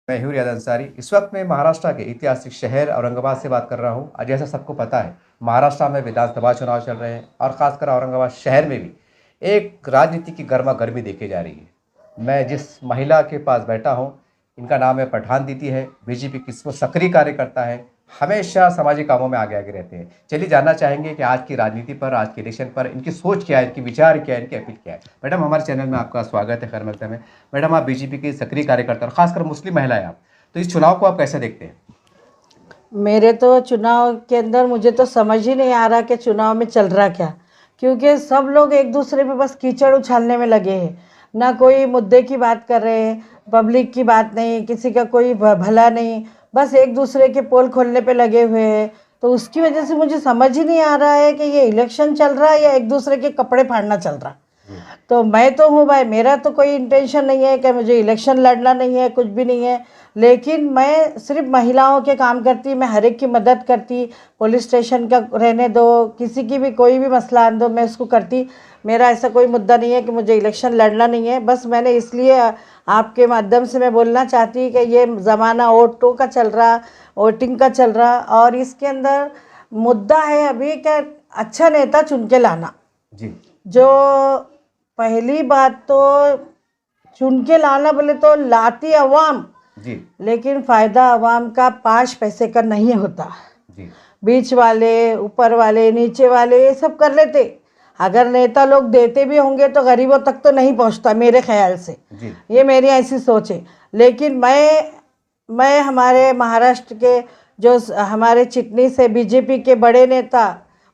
मैं हूँ रियाद अंसारी। इस वक्त मैं महाराष्ट्र के ऐतिहासिक शहर औरंगाबाद से बात कर रहा हूँ। आज जैसा सबको पता है, महाराष्ट्र में विधानसभा चुनाव चल रहे हैं और ख़ासकर औरंगाबाद शहर में भी एक राजनीति की गर्मा गर्मी देखी जा रही है। मैं जिस महिला के पास बैठा हूँ, इनका नाम है पठान दीदी है। बीजेपी की वो सक्रिय कार्यकर्ता है, हमेशा सामाजिक कामों में आगे आगे रहते हैं। चलिए जानना चाहेंगे कि आज की राजनीति पर, आज के इलेक्शन पर इनकी सोच क्या है, इनकी विचार क्या है, इनकी अपील क्या है। मैडम, हमारे चैनल में आपका स्वागत है। खैर मकदम है मैडम, आप बीजेपी की सक्रिय कार्यकर्ता और खासकर मुस्लिम महिला है आप, तो इस चुनाव को आप कैसे देखते हैं? मेरे तो चुनाव के अंदर मुझे तो समझ ही नहीं आ रहा कि चुनाव में चल रहा क्या, क्योंकि सब लोग एक दूसरे पे बस कीचड़ उछालने में लगे हैं। ना कोई मुद्दे की बात कर रहे हैं, पब्लिक की बात नहीं, किसी का कोई भला नहीं, बस एक दूसरे के पोल खोलने पे लगे हुए हैं। तो उसकी वजह से मुझे समझ ही नहीं आ रहा है कि ये इलेक्शन चल रहा है या एक दूसरे के कपड़े फाड़ना चल रहा। तो मैं तो हूँ भाई, मेरा तो कोई इंटेंशन नहीं है कि मुझे इलेक्शन लड़ना नहीं है, कुछ भी नहीं है। लेकिन मैं सिर्फ महिलाओं के काम करती, मैं हर एक की मदद करती। पुलिस स्टेशन का रहने दो, किसी की भी कोई भी मसला आन दो, मैं उसको करती। मेरा ऐसा कोई मुद्दा नहीं है कि मुझे इलेक्शन लड़ना नहीं है। बस मैंने इसलिए आपके माध्यम से मैं बोलना चाहती कि ये ज़माना वोटों का चल रहा, वोटिंग का चल रहा, और इसके अंदर मुद्दा है अभी कि अच्छा नेता चुन के लाना। जी, जो पहली बात तो चुन के लाना बोले तो लाती अवाम जी, लेकिन फ़ायदा अवाम का 5 पैसे का नहीं होता। जी, बीच वाले, ऊपर वाले, नीचे वाले ये सब कर लेते। अगर नेता लोग देते भी होंगे तो गरीबों तक तो नहीं पहुंचता मेरे ख्याल से। जी, ये मेरी ऐसी सोच है। लेकिन मैं हमारे महाराष्ट्र के जो हमारे चिटनी से बीजेपी के बड़े नेता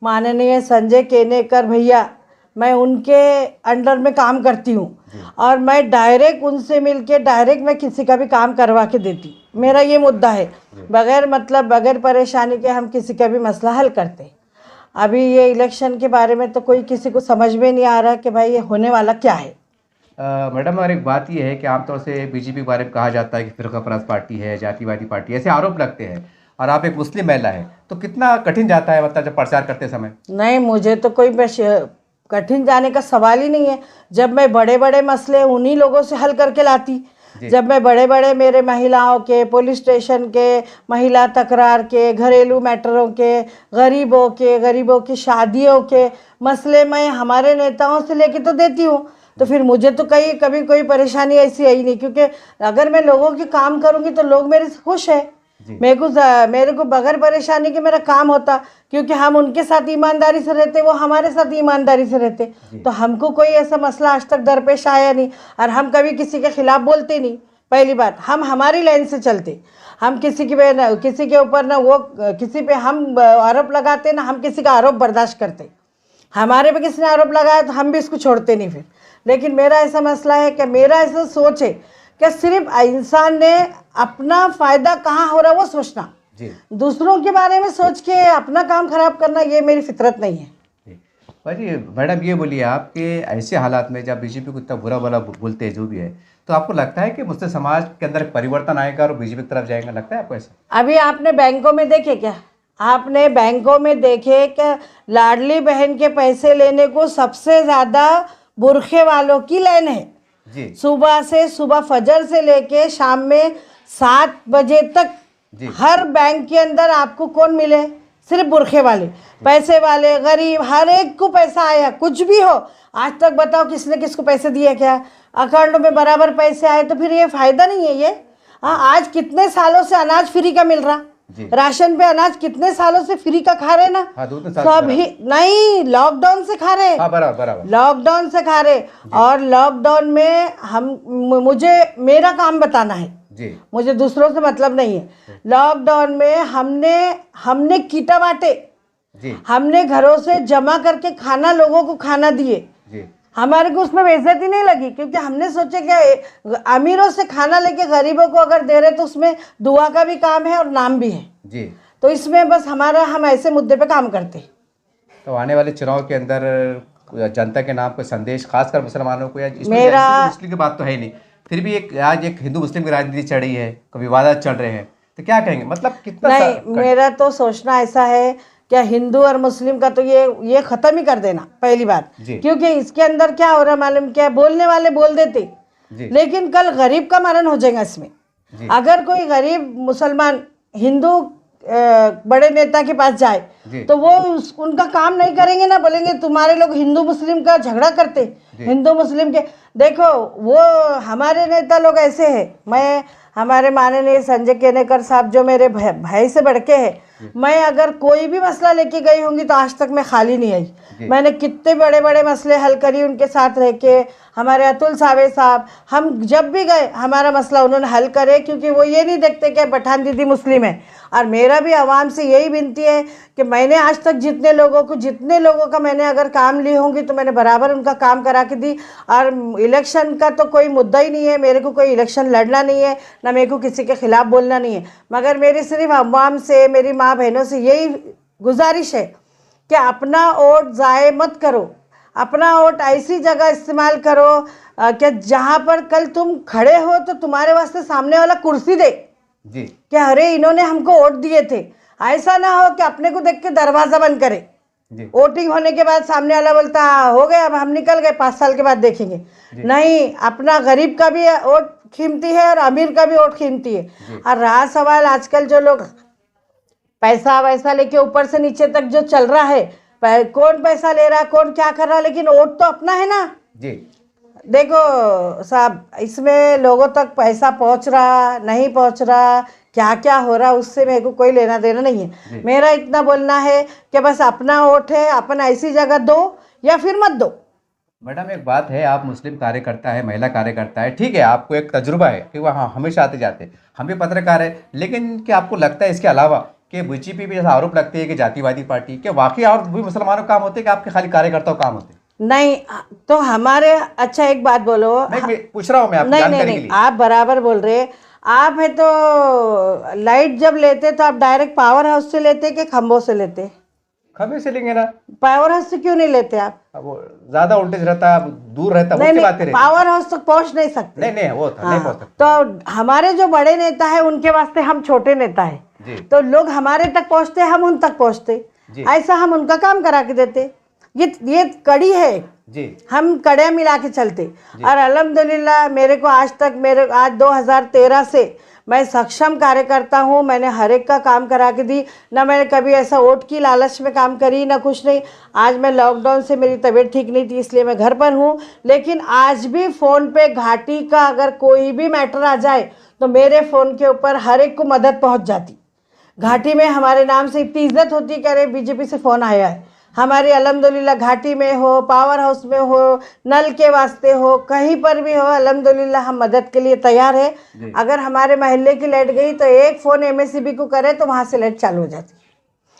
माननीय संजय केनेकर भैया, मैं उनके अंडर में काम करती हूँ और मैं डायरेक्ट उनसे मिलके डायरेक्ट मैं किसी का भी काम करवा के देती। मेरा ये मुद्दा है, बगैर परेशानी के हम किसी का भी मसला हल करते। अभी ये इलेक्शन के बारे में तो कोई किसी को समझ में नहीं आ रहा कि भाई ये होने वाला क्या है। मैडम, और एक बात ये है कि आमतौर से बीजेपी के बारे में कहा जाता है कि फिरकापरस्त पार्टी है, जातिवादी पार्टी, ऐसे आरोप लगते हैं। और आप एक मुस्लिम महिला है, तो कितना कठिन जाता है मतलब जब प्रचार करते समय? नहीं, मुझे तो कोई कठिन जाने का सवाल ही नहीं है। जब मैं बड़े बड़े मसले उन्हीं लोगों से हल करके लाती। जब मैं बड़े बड़े मेरे महिलाओं के, पुलिस स्टेशन के, महिला तकरार के, घरेलू मैटरों के, गरीबों की शादियों के मसले मैं हमारे नेताओं से लेके तो देती हूँ। तो फिर मुझे तो कभी कोई परेशानी ऐसी आई नहीं, क्योंकि अगर मैं लोगों के काम करूँगी तो लोग मेरे से खुश है। मेरे को बगैर परेशानी के मेरा काम होता, क्योंकि हम उनके साथ ईमानदारी से रहते, वो हमारे साथ ईमानदारी से रहते। तो हमको कोई ऐसा मसला आज तक दरपेश आया नहीं, और हम कभी किसी के खिलाफ बोलते नहीं। पहली बात, हम हमारी लाइन से चलते। हम किसी के ऊपर ना वो किसी पे हम आरोप लगाते ना हम किसी का आरोप बर्दाश्त करते। हमारे पे किसी ने आरोप लगाया तो हम भी इसको छोड़ते नहीं फिर। लेकिन मेरा ऐसा मसला है कि मेरा ऐसा सोच है कि सिर्फ इंसान ने अपना फ़ायदा कहाँ हो रहा है वो सोचना, दूसरों के बारे में सोच के अपना काम खराब करना, ये मेरी फितरत नहीं है। भाई मैडम, ये बोलिए आप कि ऐसे हालात में जब बीजेपी को इतना बुरा भला बोलते हैं जो भी है, तो आपको लगता है कि मुस्लिम समाज के अंदर परिवर्तन आएगा और बीजेपी की तरफ जाएगा? लगता है आपको ऐसा? अभी आपने बैंकों में देखे क्या? आपने बैंकों में देखे कि लाडली बहन के पैसे लेने को सबसे ज़्यादा बुरखे वालों की लाइन है। सुबह फजर से लेके शाम में 7 बजे तक हर बैंक के अंदर आपको कौन मिले? सिर्फ बुरखे वाले, पैसे वाले, गरीब, हर एक को पैसा आया। कुछ भी हो, आज तक बताओ किसने किसको पैसे दिए क्या? अकाउंट में बराबर पैसे आए, तो फिर ये फ़ायदा नहीं है ये। आज कितने सालों से अनाज फ्री का मिल रहा, राशन पे अनाज कितने सालों से फ्री का खा रहे ना। सभी नहीं, लॉकडाउन से खा रहे, लॉकडाउन से खा रहे। और लॉकडाउन में मेरा काम बताना है, मुझे दूसरों से मतलब नहीं है। लॉकडाउन में हमने कीटा बांटे, हमने घरों से जमा करके खाना लोगों को खाना दिए। हमारे को उसमें बेइज्जती नहीं लगी, क्योंकि हमने सोचे कि अमीरों से खाना लेके गरीबों को अगर दे रहे तो उसमें दुआ का भी काम है और नाम भी है। तो इसमें बस हम ऐसे मुद्दे पे काम करते। तो आने वाले चुनाव के अंदर जनता के नाम कोई संदेश खासकर मुसलमानों को, या मुस्लिम की बात तो है नहीं, फिर भी आज एक हिंदू मुस्लिम की राजनीति चढ़ी है, कभी विवाद चल रहे हैं, तो क्या कहेंगे? मतलब कितना नहीं, मेरा तो सोचना ऐसा है क्या हिंदू और मुस्लिम का तो ये ख़त्म ही कर देना पहली बात। क्योंकि इसके अंदर क्या हो रहा मालूम क्या? बोलने वाले बोल देते, लेकिन कल गरीब का मरण हो जाएगा इसमें। जी। अगर कोई गरीब मुसलमान हिंदू बड़े नेता के पास जाए जी। तो वो उनका काम नहीं करेंगे ना, बोलेंगे तुम्हारे लोग हिंदू मुस्लिम का झगड़ा करते, जी। हिंदू मुस्लिम के। देखो वो हमारे नेता लोग ऐसे हैं, मैं हमारे माननीय संजय केनेकर साहब जो मेरे भाई से बढ़ के है, मैं अगर कोई भी मसला लेके गई होंगी तो आज तक मैं खाली नहीं आई। मैंने कितने बड़े बड़े मसले हल करी उनके साथ रह के। हमारे अतुल सावे साहब, हम जब भी गए हमारा मसला उन्होंने हल करे, क्योंकि वो ये नहीं देखते कि पठान दीदी मुस्लिम है। और मेरा भी आवाम से यही विनती है कि मैंने आज तक जितने लोगों का मैंने अगर काम ली होंगी तो मैंने बराबर उनका काम करा के दी। और इलेक्शन का तो कोई मुद्दा ही नहीं है, मेरे को कोई इलेक्शन लड़ना नहीं है, ना मेरे को किसी के खिलाफ बोलना नहीं है, मगर मेरी सिर्फ अवाम से, मेरी माँ बहनों से यही गुजारिश है कि अपना वोट ज़ाय मत करो, अपना वोट ऐसी जगह इस्तेमाल करो कि जहाँ पर कल तुम खड़े हो तो तुम्हारे वास्ते सामने वाला कुर्सी दे जी। कि अरे इन्होंने हमको वोट दिए थे। ऐसा ना हो कि अपने को देख के दरवाज़ा बंद करे। वोटिंग होने के बाद सामने वाला बोलता हो गया अब हम निकल गए, 5 साल के बाद देखेंगे। नहीं, अपना गरीब का भी वोट कीमती है और अमीर का भी वोट कीमती है। और रहा सवाल आजकल जो लोग पैसा वैसा लेके ऊपर से नीचे तक जो चल रहा है, कौन पैसा ले रहा, कौन क्या कर रहा, लेकिन वोट तो अपना है ना जी। देखो साहब, इसमें लोगों तक पैसा पहुंच रहा नहीं पहुंच रहा, क्या क्या हो रहा, उससे मेरे को कोई लेना देना नहीं है। मेरा इतना बोलना है कि बस अपना वोट है, अपन ऐसी जगह दो या फिर मत दो। मैडम एक बात है, आप मुस्लिम कार्यकर्ता है, महिला कार्यकर्ता है, ठीक है, आपको एक तजुर्बा है कि वहाँ हमेशा आते जाते, हम भी पत्रकार है, लेकिन क्या आपको लगता है इसके अलावा कि बीजेपी भी जैसा आरोप लगते हैं कि जातिवादी पार्टी, क्या वाकई और भी मुसलमानों काम होते हैं कि आपके खाली कार्यकर्ताओं काम होते हैं? नहीं तो हमारे, अच्छा एक बात बोलो, मैं पूछ रहा हूँ, मैं आपकी नहीं जानकारी नहीं के नहीं, लिए। आप बराबर बोल रहे। आप है तो लाइट जब लेते तो आप डायरेक्ट पावर हाउस से लेते कि खंभों से लेते? खंभे से लेंगे ना। पावर हाउस से क्यों नहीं लेते आप? अब वो ज्यादा वोल्टेज रहता, दूर रहता, वो नहीं की नहीं, बातें रहती। पावर हाउस तक पहुंच नहीं सकते। नहीं नहीं, वो था नहीं पहुंच सकते। तो हमारे जो बड़े नेता है उनके वास्ते हम छोटे नेता है, तो लोग हमारे तक पहुंचते, हम उन तक पहुंचते, ऐसा हम उनका काम करा के देते। ये कड़ी है जी, हम कड़ियाँ मिला के चलते। और अल्हम्दुलिल्लाह मेरे को आज 2013 से मैं सक्षम कार्यकर्ता हूँ। मैंने हर एक का काम करा के दी, ना मैंने कभी ऐसा वोट की लालच में काम करी, ना कुछ नहीं। आज मैं लॉकडाउन से मेरी तबीयत ठीक नहीं थी इसलिए मैं घर पर हूँ, लेकिन आज भी फ़ोन पे घाटी का अगर कोई भी मैटर आ जाए तो मेरे फ़ोन के ऊपर हर एक को मदद पहुँच जाती। घाटी में हमारे नाम से इतनी इज्जत होती कि अरे बीजेपी से फ़ोन आया है। हमारी अल्हम्दुलिल्लाह घाटी में हो, पावर हाउस में हो, नल के वास्ते हो, कहीं पर भी हो, अल्हम्दुलिल्लाह हम मदद के लिए तैयार है। अगर हमारे मोहल्ले की लाइट गई तो एक फ़ोन एमएससीबी को करे तो वहाँ से लाइट चालू हो जाती।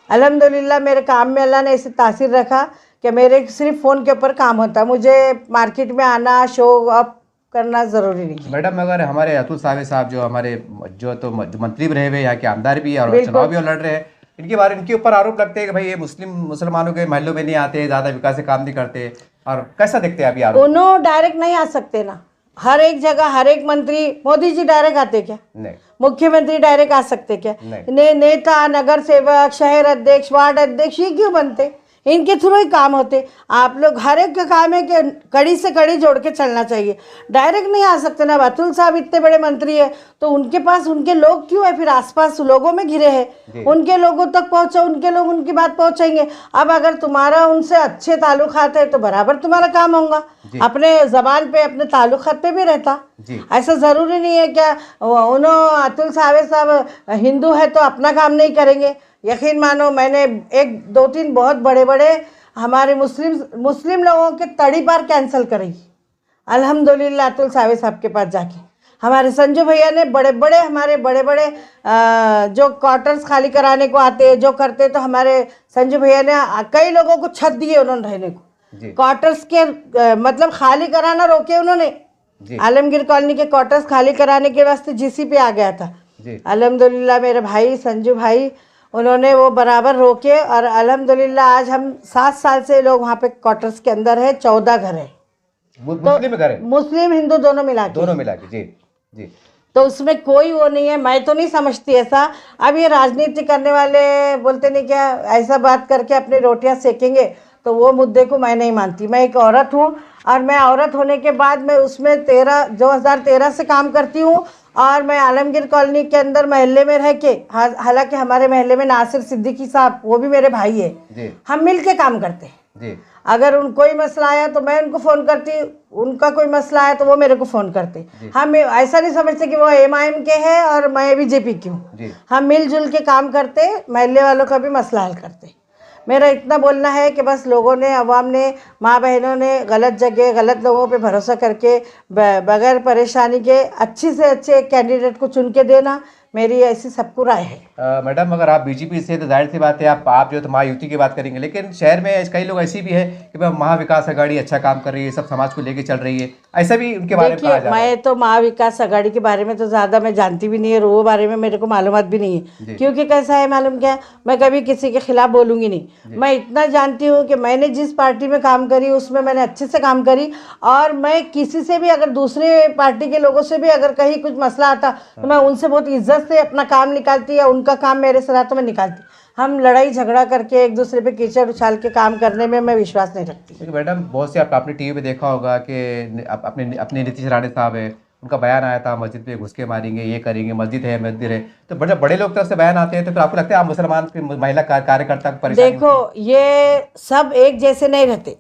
अल्हम्दुलिल्लाह मेरे काम में अल्लाह ने ऐसी तासीर रखा कि मेरे सिर्फ फ़ोन के ऊपर काम होता, मुझे मार्केट में आना, शो अप करना ज़रूरी नहीं है। मैडम अगर हमारे अतुल सावे साहब जो हमारे जो मंत्री भी रहे हुए, यहाँ के आमदार भी और चुनाव भी लड़ रहे हैं, इनके ऊपर आरोप लगते हैं कि भाई ये मुसलमानों के महलों में नहीं आते, ज़्यादा विकास से काम नहीं करते, और कैसा देखते हैं अभी आरोप? उन्होंने डायरेक्ट नहीं आ सकते ना, हर एक जगह हर एक मंत्री, मोदी जी डायरेक्ट आते क्या? नहीं। मुख्यमंत्री डायरेक्ट आ सकते क्या? नेता, नगर सेवक, शहर अध्यक्ष, वार्ड अध्यक्ष, ये क्यों बनते? इनके थ्रू ही काम होते। आप लोग हर एक का काम है कि कड़ी से कड़ी जोड़ के चलना चाहिए, डायरेक्ट नहीं आ सकते ना। अतुल साहब इतने बड़े मंत्री है तो उनके पास उनके लोग क्यों है, फिर आसपास लोगों में घिरे हैं, उनके लोगों तक पहुंचो, उनके लोग उनकी बात पहुंचाएंगे। अब अगर तुम्हारा उनसे अच्छे ताल्लुकात है तो बराबर तुम्हारा काम होगा, अपने जबान पे अपने ताल्लुकात पे भी रहता। ऐसा ज़रूरी नहीं है क्या उन्होंने अतुल सावे साहब हिंदू है तो अपना काम नहीं करेंगे। यकीन मानो मैंने 1-2-3 बहुत बड़े बड़े हमारे मुस्लिम लोगों के तड़ी पार कैंसिल करी अल्हम्दुलिल्लाह अतुल सावे साहब के पास जाके। हमारे संजू भैया ने हमारे बड़े बड़े जो क्वार्टर्स खाली कराने को आते जो करते, तो हमारे संजू भैया ने कई लोगों को छत दिए उन्होंने रहने को। क्वार्टर्स के मतलब खाली कराना रोके उन्होंने। आलमगीर कॉलोनी के क्वार्टर्स खाली कराने के वास्ते जीसीपी आ गया था। अल्हम्दुलिल्लाह मेरे भाई संजू भाई उन्होंने वो बराबर रोके, और अल्हम्दुलिल्लाह आज हम 7 साल से लोग वहाँ पे क्वार्टर्स के अंदर है। 14 घर है, मुस्लिम घर है, मुस्लिम हिंदू दोनों मिला के। जी जी। तो उसमें कोई वो नहीं है, मैं तो नहीं समझती ऐसा। अब ये राजनीति करने वाले बोलते नहीं क्या ऐसा बात करके अपनी रोटियां सेकेंगे, तो वो मुद्दे को मैं नहीं मानती। मैं एक औरत हूँ और मैं औरत होने के बाद मैं उसमें 2013 से काम करती हूँ, और मैं आलमगीर कॉलोनी के अंदर मोहल्ले में रह के, हालांकि हमारे मोहल्ले में नासिर सिद्दीकी साहब, वो भी मेरे भाई है, जी हम मिल के काम करते हैं। जी अगर कोई मसला आया तो मैं उनको फ़ोन करती, उनका कोई मसला आया तो वो मेरे को फ़ोन करते। हम ऐसा नहीं समझते कि वो MIM के हैं और मैं बीजेपी की हूँ। हम मिलजुल के काम करते, मोहल्ले वालों का भी मसला हल करते। मेरा इतना बोलना है कि बस लोगों ने, अवाम ने, माँ बहनों ने गलत जगह गलत लोगों पे भरोसा करके बगैर परेशानी के अच्छी से अच्छे एक कैंडिडेट को चुन के देना, मेरी ऐसी सबको राय है। मैडम, अगर आप बीजेपी से तो जाहिर सी बात है आप जो तो महायुति की बात करेंगे, लेकिन शहर में कई लोग ऐसी भी है कि भाई महाविकास आघाड़ी अच्छा काम कर रही है, सब समाज को लेके चल रही है, ऐसा भी उनके बारे में कहा देखिए, मैं तो महाविकास आघाड़ी के बारे में तो ज़्यादा मैं जानती भी नहीं है, वो बारे में मेरे को मालूमात भी नहीं है, क्योंकि कैसा है मालूम क्या, मैं कभी किसी के खिलाफ बोलूँगी नहीं। मैं इतना जानती हूँ कि मैंने जिस पार्टी में काम करी उसमें मैंने अच्छे से काम करी, और मैं किसी से भी, अगर दूसरे पार्टी के लोगों से भी अगर कहीं कुछ मसला आता तो मैं उनसे बहुत इज्जत से अपना काम निकालती, या उनका काम मेरे से रहा तो मैं निकालती। हम लड़ाई झगड़ा करके एक दूसरे पे कीचड़ उछाल के काम करने में मैं विश्वास नहीं रखती। क्योंकि मैडम, बहुत से आपने टीवी पे देखा होगा कि अपने नीतीश राणे साहब है, उनका बयान आया था मस्जिद पे घुस के मारेंगे, ये करेंगे, मस्जिद है, तो बड़े लोग तरफ से बयान आते हैं, तो फिर आपको लगता है आप मुसलमान की महिला कार्यकर्ता को परेशानी देखो, ये सब एक जैसे नहीं रहते।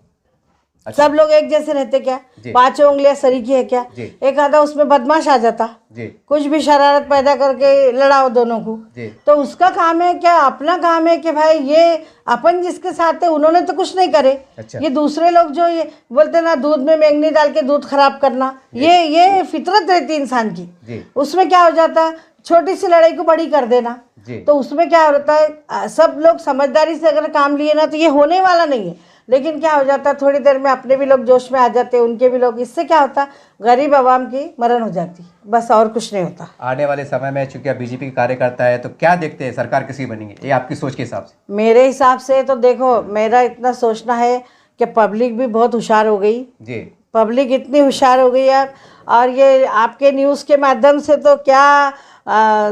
अच्छा। सब लोग एक जैसे रहते क्या? जी। 5 उंगलियां सरीकी है क्या? जी। एक आधा उसमें बदमाश आ जाता, जी कुछ भी शरारत पैदा करके लड़ाओ दोनों को, जी तो उसका काम है क्या? अपना काम है कि भाई ये अपन जिसके साथ है उन्होंने तो कुछ नहीं करे। अच्छा। ये दूसरे लोग जो ये बोलते ना, दूध में मैंगनी डाल के दूध खराब करना, ये फितरत रहती इंसान की। जी उसमें क्या हो जाता, छोटी सी लड़ाई को बड़ी कर देना। जी तो उसमें क्या होता है, सब लोग समझदारी से अगर काम लिए ना तो ये होने वाला नहीं है। लेकिन क्या हो जाता है, थोड़ी देर में अपने भी लोग जोश में आ जाते हैं, उनके भी लोग, इससे क्या होता, गरीब आवाम की मरण हो जाती, बस और कुछ नहीं होता। आने वाले समय में चूंकि आप बीजेपी के कार्यकर्ता है, तो क्या देखते हैं सरकार किसी बनेंगे, ये आपकी सोच के हिसाब से? मेरे हिसाब से तो देखो, मेरा इतना सोचना है कि पब्लिक भी बहुत होशियार हो गई। जी पब्लिक इतनी होशियार हो गई यार, और ये आपके न्यूज़ के माध्यम से तो क्या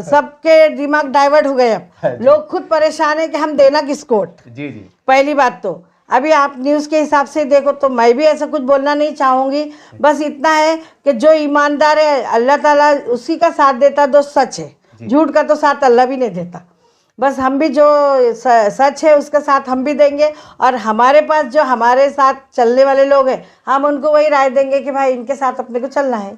सबके दिमाग डाइवर्ट हो गए। अब लोग खुद परेशान है कि हम देना किसको वोट। जी जी पहली बात तो अभी आप न्यूज़ के हिसाब से देखो तो मैं भी ऐसा कुछ बोलना नहीं चाहूँगी, बस इतना है कि जो ईमानदार है अल्लाह ताला उसी का साथ देता, जो सच है, झूठ का तो साथ अल्लाह भी नहीं देता। बस हम भी जो सच है उसका साथ हम भी देंगे, और हमारे पास जो हमारे साथ चलने वाले लोग हैं हम उनको वही राय देंगे कि भाई इनके साथ अपने को चलना है।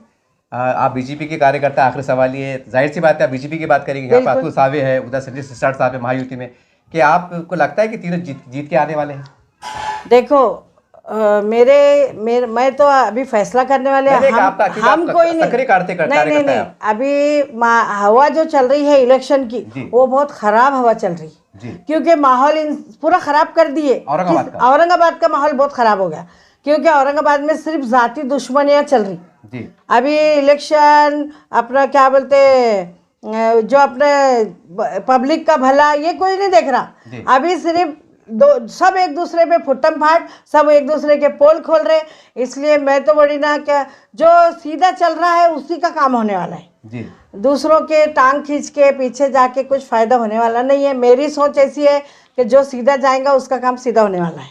आप बीजेपी के कार्यकर्ता, आखिरी सवाल ये है, जाहिर सी बात है आप बीजेपी की बात करेंगे, यहाँ पर अतुल सावे है, उधर संजय सिरसाट साहब है महायुति में, कि आपको लगता है कि तीनों जीत के आने वाले हैं? देखो, मैं तो अभी फैसला करने वाले हम कोई नहीं, नहीं, अभी हवा जो चल रही है इलेक्शन की वो बहुत खराब हवा चल रही, क्योंकि माहौल पूरा खराब कर दिए। औरंगाबाद का माहौल बहुत खराब हो गया, क्योंकि औरंगाबाद में सिर्फ जाति दुश्मनियां चल रही। अभी इलेक्शन अपना क्या बोलते, जो अपने पब्लिक का भला ये कोई नहीं देख रहा। अभी सिर्फ सब एक दूसरे पे फुटम फाट, सब एक दूसरे के पोल खोल रहे। इसलिए मैं तो बड़ी ना, क्या जो सीधा चल रहा है उसी का काम होने वाला है जी। दूसरों के टांग खींच के पीछे जाके कुछ फायदा होने वाला नहीं है। मेरी सोच ऐसी है कि जो सीधा जाएगा उसका काम सीधा होने वाला है।